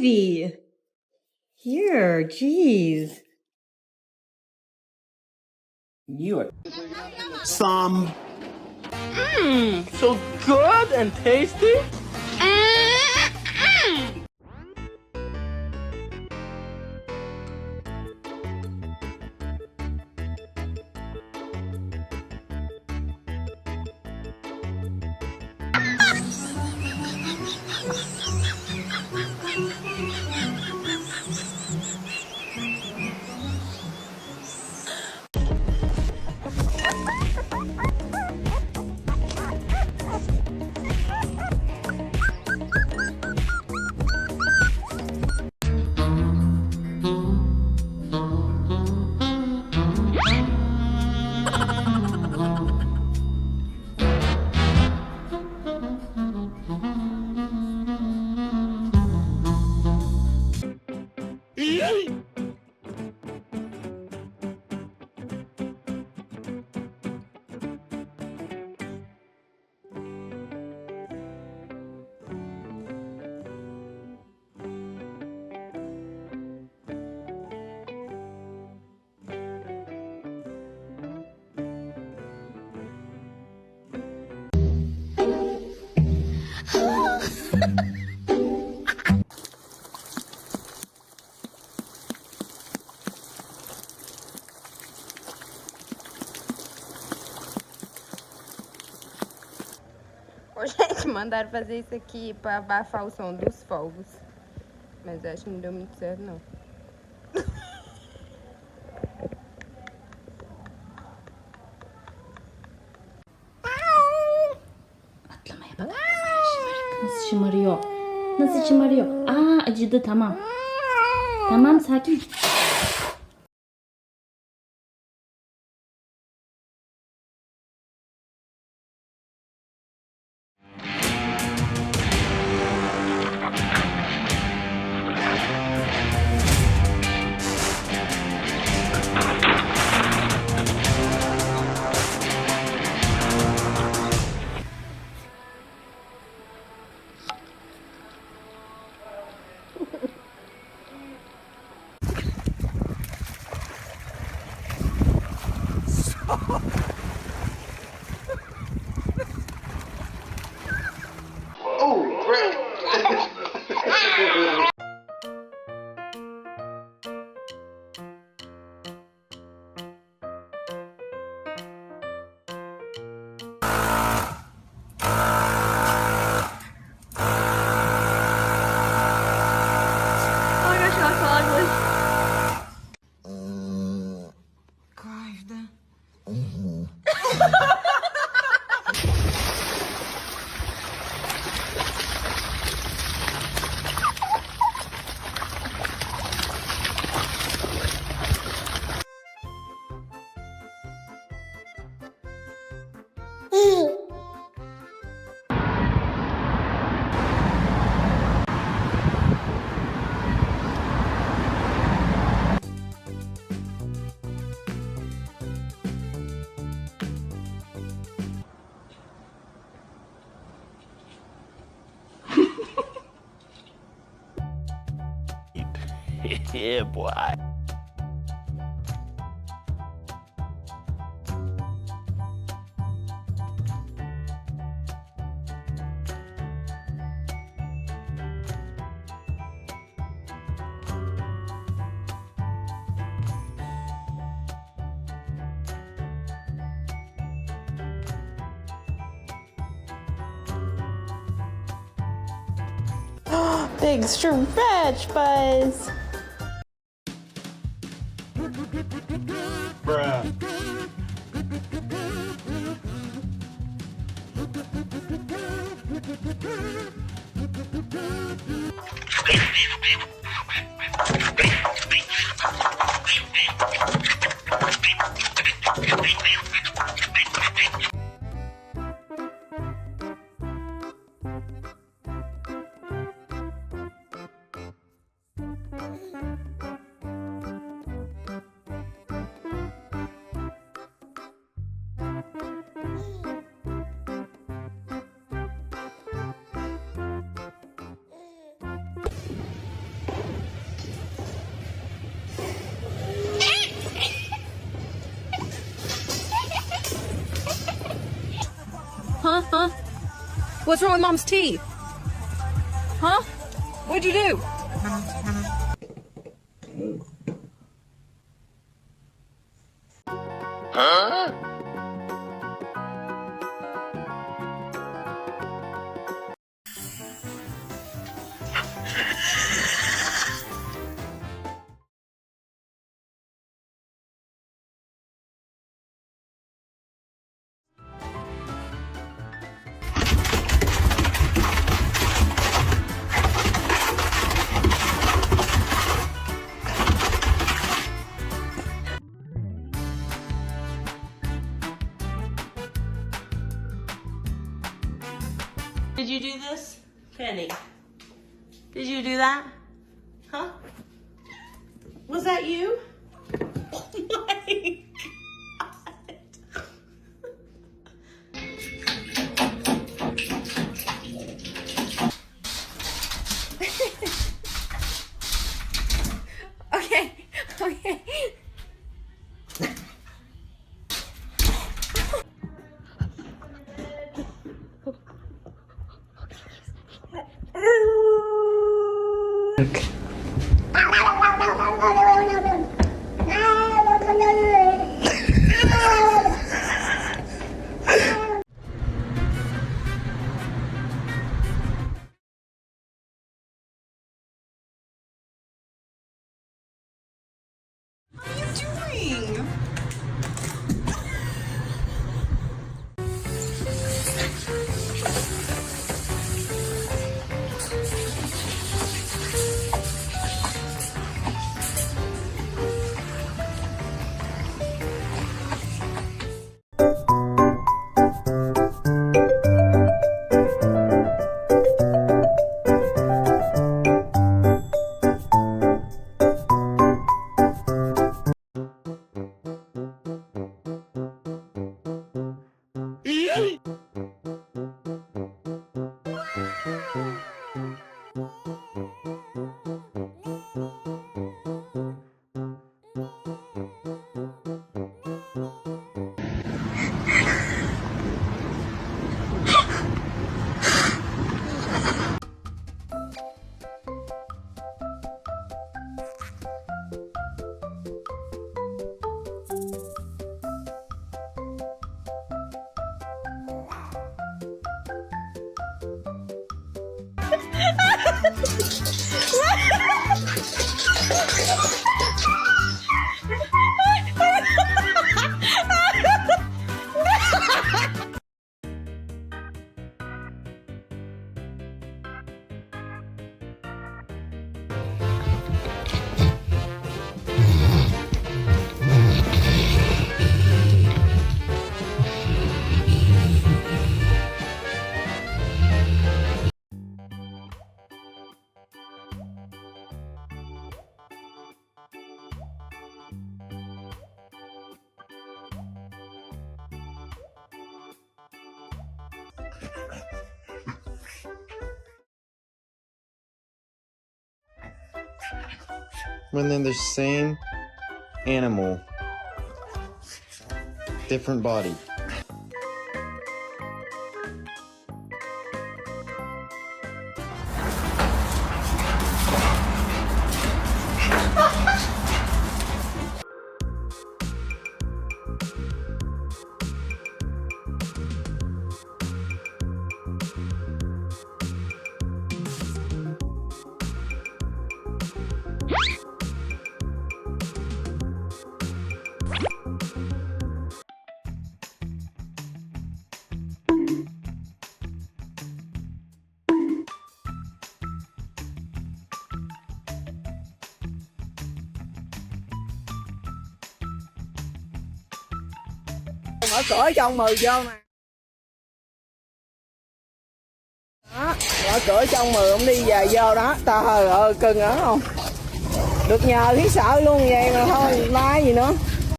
Ivy. Here, geez. You are Some. so good and tasty. Ô, gente, mandaram fazer isso aqui pra abafar o som dos fogos. Mas eu acho que não deu muito certo, não. Atlamaya bak. Nasıl şımarıyor. Nasıl şımarıyor. Aa, acıdı, tamam. Tamam, sakin. Oh, great. Oh my gosh, that's so ugly. Yeah, boy. Big stretch, Buzz. Bruh. What's wrong with Mom's teeth? Huh? What'd you do? Did you do this? Penny, did you do that? Huh? Was that you? Oh my Okay, okay. When they're the same animal, different body. Mở cửa trong mừ vô nè. Đó, mở cửa trong mừ ông đi về vô đó. Trời ơi cưng ở không? Được nhờ thấy sợ luôn vậy mà thôi, la gì nữa.